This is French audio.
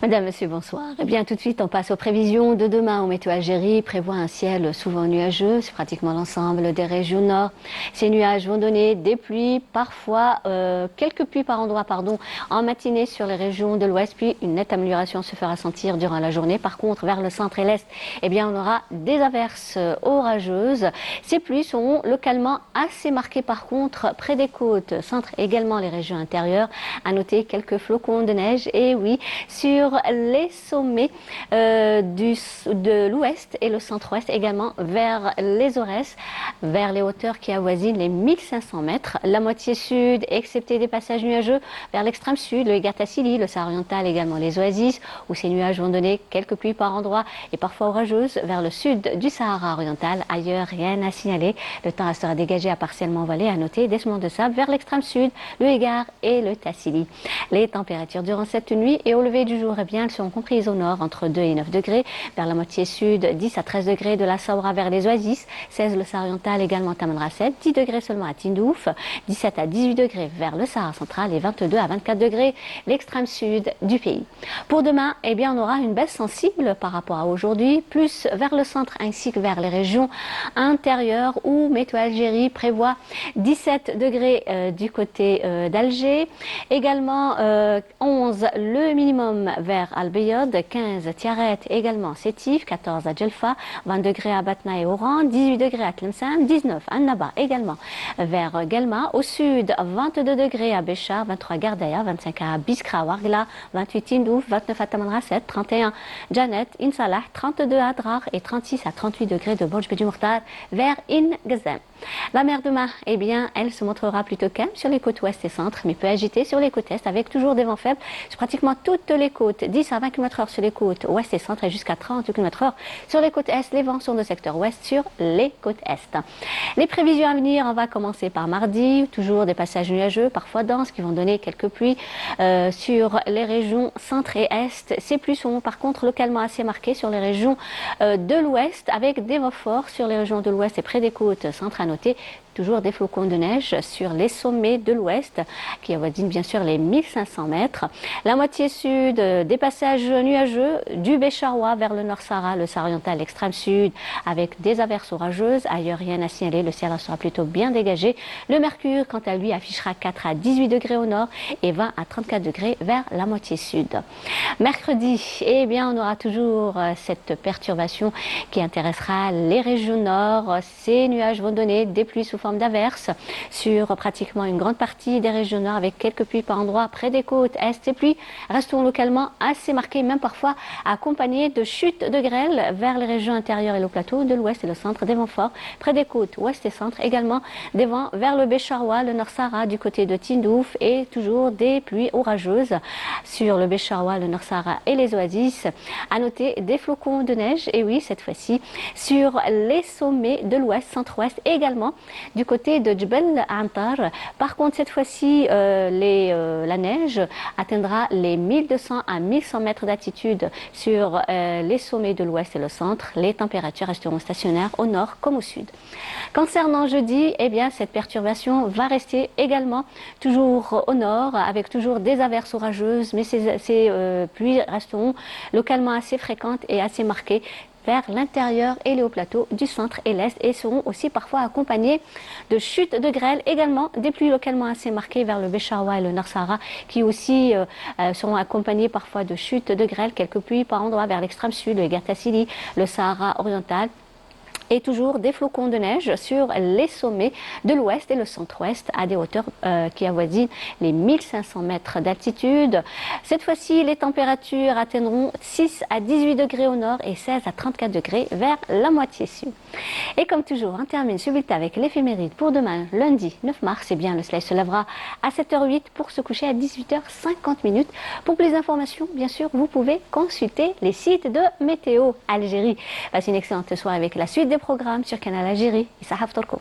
Madame, Monsieur, bonsoir. Eh bien, tout de suite, on passe aux prévisions de demain. Au Météo Algérie prévoit un ciel souvent nuageux. C'est pratiquement l'ensemble des régions nord. Ces nuages vont donner des pluies, parfois quelques pluies par endroit, en matinée sur les régions de l'ouest. Puis une nette amélioration se fera sentir durant la journée. Par contre, vers le centre et l'est, eh bien, on aura des averses orageuses. Ces pluies seront localement assez marquées. Par contre, près des côtes, centre et également les régions intérieures. À noter quelques flocons de neige. Et oui, sur les sommets de l'ouest et le centre-ouest, également vers les Aurès, vers les hauteurs qui avoisinent les 1500 mètres. La moitié sud, excepté des passages nuageux, vers l'extrême sud, le Egartassili, le Sahara oriental, également les oasis, où ces nuages vont donner quelques pluies par endroit et parfois orageuses. Vers le sud du Sahara oriental, ailleurs, rien à signaler. Le temps restera dégagé à partiellement voilé. À noter des sements de sable vers l'extrême sud, le Egar et le Tassili. Les températures durant cette nuit et au lever du jour, eh bien, elles seront comprises au nord entre 2 et 9 degrés. Vers la moitié sud, 10 à 13 degrés de la Saoura vers les oasis. 16 le Sahara oriental, également Tamanrasset. 10 degrés seulement à Tindouf. 17 à 18 degrés vers le Sahara central et 22 à 24 degrés l'extrême sud du pays. Pour demain, eh bien, on aura une baisse sensible par rapport à aujourd'hui, plus vers le centre ainsi que vers les régions intérieures où Météo Algérie prévoit 17 degrés du côté d'Alger. Également 11 le minimum vers Al-Beyod, 15 Tiaret, également Sétif, 14 à Djelfa, 20 degrés à Batna et Oran, 18 degrés à Tlemcen, 19 à Naba également vers Guelma. Au sud, 22 degrés à Béchar, 23 à Gardaya, 25 à Biskra, Wargla, 28 Tindouf, 29 à Tamanrasset, 31 Janet, Insalah, 32 à Adrar et 36 à 38 degrés de Borj Bedi Mourtar vers Ingezem. La mer demain, eh bien, elle se montrera plutôt calme sur les côtes ouest et centre, mais peu agitée sur les côtes est, avec toujours des vents faibles sur pratiquement toutes les côtes, 10 à 20 km/h sur les côtes ouest et centre et jusqu'à 30 km/h sur les côtes est. Les vents sont de secteur ouest sur les côtes est. Les prévisions à venir, on va commencer par mardi, toujours des passages nuageux, parfois denses, qui vont donner quelques pluies sur les régions centre et est. Ces pluies sont par contre localement assez marquées sur les régions de l'ouest, avec des vents forts sur les régions de l'ouest et près des côtes centre à noter. Toujours des flocons de neige sur les sommets de l'ouest qui avoisinent bien sûr les 1500 mètres. La moitié sud, des passages nuageux du Bécharois vers le nord Sahara, le Sahara oriental, l'extrême sud, avec des averses orageuses. Ailleurs, rien à signaler, le ciel sera plutôt bien dégagé. Le mercure, quant à lui, affichera 4 à 18 degrés au nord et 20 à 34 degrés vers la moitié sud. Mercredi, eh bien, on aura toujours cette perturbation qui intéressera les régions nord. Ces nuages vont donner des pluies sous forme d'averses sur pratiquement une grande partie des régions nord, avec quelques pluies par endroits près des côtes est. Ces pluies resteront localement assez marquées, même parfois accompagnées de chutes de grêle vers les régions intérieures et le plateau de l'ouest et le centre. Des vents forts près des côtes ouest et centre, également des vents vers le Bécharois, le nord Sahara du côté de Tindouf, et toujours des pluies orageuses sur le Bécharois, le nord Sahara et les oasis. À noter des flocons de neige, et oui, cette fois-ci sur les sommets de l'ouest, centre-ouest, également du côté de Djebel Antar. Par contre, cette fois-ci, la neige atteindra les 1200 à 1100 mètres d'altitude sur les sommets de l'ouest et le centre. Les températures resteront stationnaires au nord comme au sud. Concernant jeudi, eh bien, cette perturbation va rester également toujours au nord, avec toujours des averses orageuses, mais ces pluies resteront localement assez fréquentes et assez marquées vers l'intérieur et les hauts plateaux du centre et l'est, et seront aussi parfois accompagnés de chutes de grêle, également des pluies localement assez marquées vers le Bécharois et le Nord Sahara, qui aussi seront accompagnés parfois de chutes de grêle, quelques pluies par endroits vers l'extrême sud, le Egartassili, le Sahara oriental. Et toujours des flocons de neige sur les sommets de l'ouest et le centre-ouest à des hauteurs qui avoisinent les 1500 mètres d'altitude. Cette fois-ci, les températures atteindront 6 à 18 degrés au nord et 16 à 34 degrés vers la moitié sud. Et comme toujours, on termine ce bulletin avec l'éphéméride pour demain, lundi 9 mars. Eh bien, le soleil se lèvera à 7h08 pour se coucher à 18h50. Pour plus d'informations, bien sûr, vous pouvez consulter les sites de Météo Algérie. Passez une excellente soirée avec la suite des programmes sur Canal Algérie. Issa Haftorko.